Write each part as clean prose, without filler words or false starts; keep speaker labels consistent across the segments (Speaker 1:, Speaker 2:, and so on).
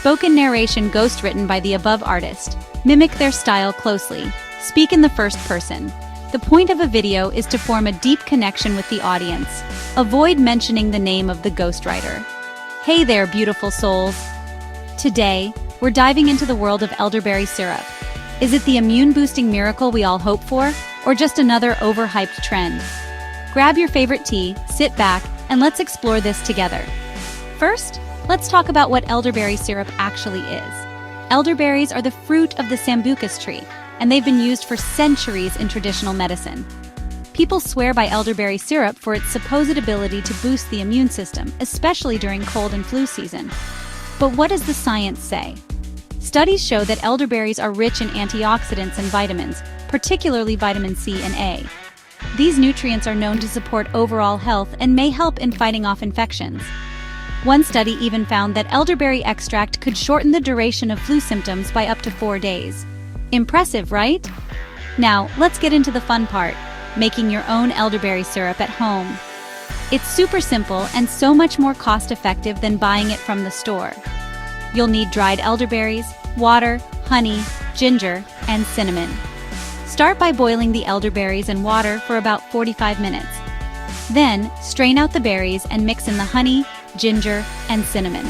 Speaker 1: Spoken narration ghostwritten by the above artist. Mimic their style closely. Speak in the first person. The point of a video is to form a deep connection with the audience. Avoid mentioning the name of the ghostwriter. Hey there, beautiful souls. Today, we're diving into the world of elderberry syrup. Is it the immune-boosting miracle we all hope for, or just another overhyped trend? Grab your favorite tea, sit back, and let's explore this together. First, let's talk about what elderberry syrup actually is. Elderberries are the fruit of the sambucus tree, and they've been used for centuries in traditional medicine. People swear by elderberry syrup for its supposed ability to boost the immune system, especially during cold and flu season. But what does the science say? Studies show that elderberries are rich in antioxidants and vitamins, particularly vitamin C and A. These nutrients are known to support overall health and may help in fighting off infections. One study even found that elderberry extract could shorten the duration of flu symptoms by up to 4 days. Impressive, right? Now, let's get into the fun part, making your own elderberry syrup at home. It's super simple and so much more cost-effective than buying it from the store. You'll need dried elderberries, water, honey, ginger, and cinnamon. Start by boiling the elderberries and water for about 45 minutes. Then, strain out the berries and mix in the honey, ginger, and cinnamon.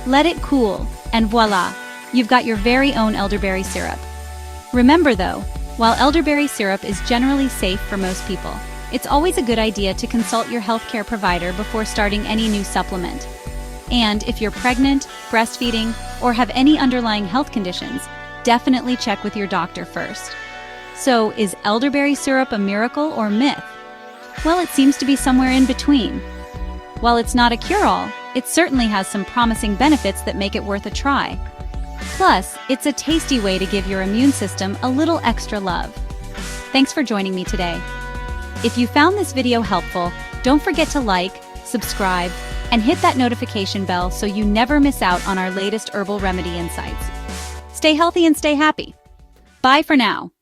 Speaker 1: Let it cool, and voila, you've got your very own elderberry syrup. Remember though, while elderberry syrup is generally safe for most people, it's always a good idea to consult your healthcare provider before starting any new supplement. And if you're pregnant, breastfeeding, or have any underlying health conditions, definitely check with your doctor first. So, is elderberry syrup a miracle or myth? Well, it seems to be somewhere in between. While it's not a cure-all, it certainly has some promising benefits that make it worth a try. Plus, it's a tasty way to give your immune system a little extra love. Thanks for joining me today. If you found this video helpful, don't forget to like, subscribe, and hit that notification bell so you never miss out on our latest herbal remedy insights. Stay healthy and stay happy. Bye for now.